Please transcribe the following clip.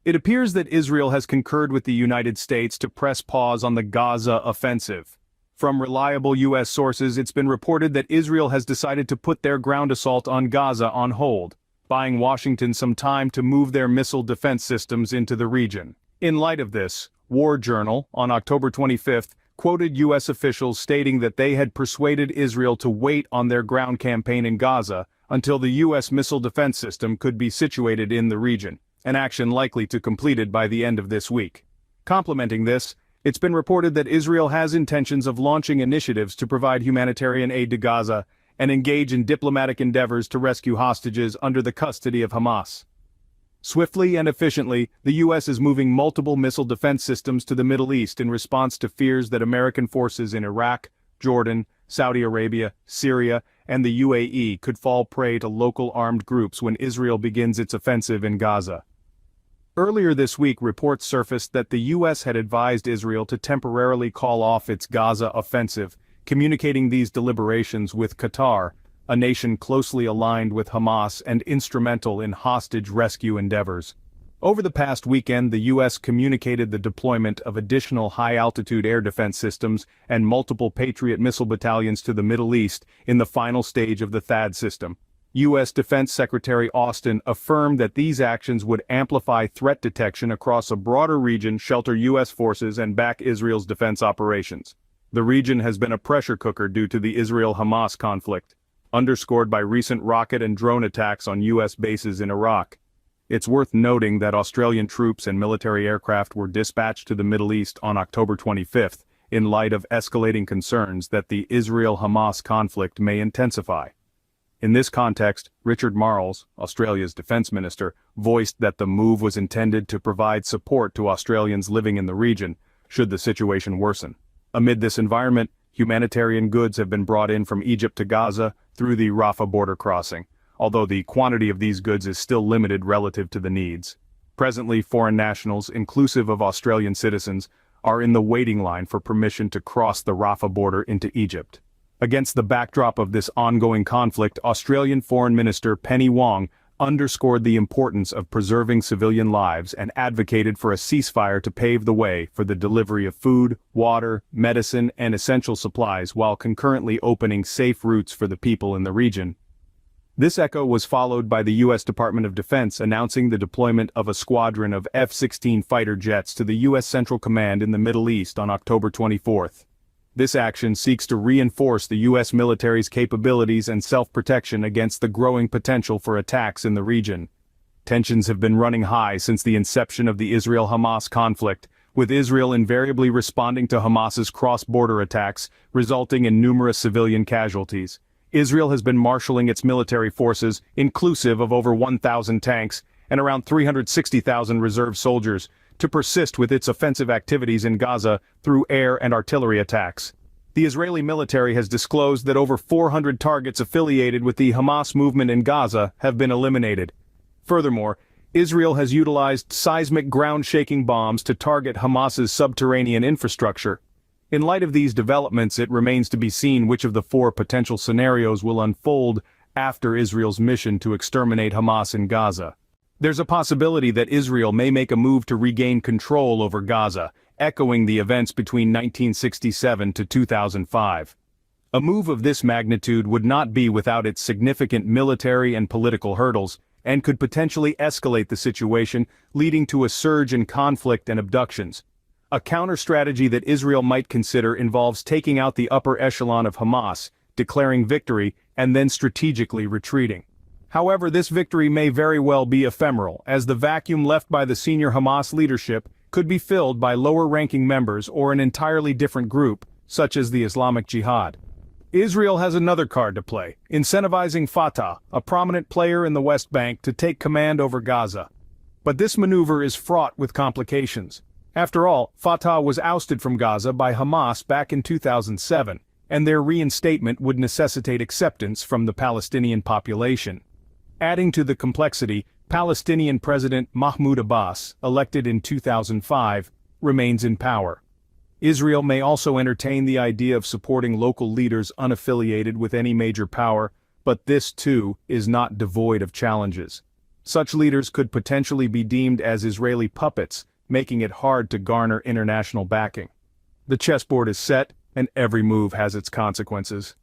It appears that Israel has concurred with the United States to press pause on the Gaza offensive. From reliable U.S. sources, it's been reported that Israel has decided to put their ground assault on Gaza on hold, buying Washington some time to move their missile defense systems into the region. In light of this, War Journal, on October 25, quoted U.S. officials stating that they had persuaded Israel to wait on their ground campaign in Gaza until the U.S. missile defense system could be situated in the region, an action likely to be completed by the end of this week. Complementing this, it's been reported that Israel has intentions of launching initiatives to provide humanitarian aid to Gaza and engage in diplomatic endeavors to rescue hostages under the custody of Hamas. Swiftly and efficiently, the U.S. is moving multiple missile defense systems to the Middle East in response to fears that American forces in Iraq, Jordan, Saudi Arabia, Syria, and the UAE could fall prey to local armed groups when Israel begins its offensive in Gaza. Earlier this week, reports surfaced that the U.S. had advised Israel to temporarily call off its Gaza offensive, communicating these deliberations with Qatar, a nation closely aligned with Hamas and instrumental in hostage rescue endeavors. Over the past weekend, the U.S. communicated the deployment of additional high-altitude air defense systems and multiple Patriot missile battalions to the Middle East in the final stage of the THAAD system. U.S. Defense Secretary Austin affirmed that these actions would amplify threat detection across a broader region, shelter U.S. forces, and back Israel's defense operations. The region has been a pressure cooker due to the Israel-Hamas conflict, underscored by recent rocket and drone attacks on U.S. bases in Iraq. It's worth noting that Australian troops and military aircraft were dispatched to the Middle East on October 25, in light of escalating concerns that the Israel-Hamas conflict may intensify. In this context, Richard Marles, Australia's defense minister, voiced that the move was intended to provide support to Australians living in the region, should the situation worsen. Amid this environment, humanitarian goods have been brought in from Egypt to Gaza through the Rafah border crossing, although the quantity of these goods is still limited relative to the needs. Presently, foreign nationals, inclusive of Australian citizens, are in the waiting line for permission to cross the Rafah border into Egypt. Against the backdrop of this ongoing conflict, Australian Foreign Minister Penny Wong underscored the importance of preserving civilian lives and advocated for a ceasefire to pave the way for the delivery of food, water, medicine, and essential supplies while concurrently opening safe routes for the people in the region. This echo was followed by the U.S. Department of Defense announcing the deployment of a squadron of F-16 fighter jets to the U.S. Central Command in the Middle East on October 24. This action seeks to reinforce the U.S. military's capabilities and self-protection against the growing potential for attacks in the region. Tensions have been running high since the inception of the Israel-Hamas conflict, with Israel invariably responding to Hamas's cross-border attacks, resulting in numerous civilian casualties. Israel has been marshaling its military forces, inclusive of over 1,000 tanks and around 360,000 reserve soldiers, to persist with its offensive activities in Gaza through air and artillery attacks. The Israeli military has disclosed that over 400 targets affiliated with the Hamas movement in Gaza have been eliminated. Furthermore, Israel has utilized seismic ground-shaking bombs to target Hamas's subterranean infrastructure. In light of these developments, it remains to be seen which of the four potential scenarios will unfold after Israel's mission to exterminate Hamas in Gaza. There's a possibility that Israel may make a move to regain control over Gaza, echoing the events between 1967 to 2005. A move of this magnitude would not be without its significant military and political hurdles, and could potentially escalate the situation, leading to a surge in conflict and abductions. A counter-strategy that Israel might consider involves taking out the upper echelon of Hamas, declaring victory, and then strategically retreating. However, this victory may very well be ephemeral, as the vacuum left by the senior Hamas leadership could be filled by lower-ranking members or an entirely different group, such as the Islamic Jihad. Israel has another card to play, incentivizing Fatah, a prominent player in the West Bank, to take command over Gaza. But this maneuver is fraught with complications. After all, Fatah was ousted from Gaza by Hamas back in 2007, and their reinstatement would necessitate acceptance from the Palestinian population. Adding to the complexity, Palestinian President Mahmoud Abbas, elected in 2005, remains in power. Israel may also entertain the idea of supporting local leaders unaffiliated with any major power, but this too is not devoid of challenges. Such leaders could potentially be deemed as Israeli puppets, making it hard to garner international backing. The chessboard is set, and every move has its consequences.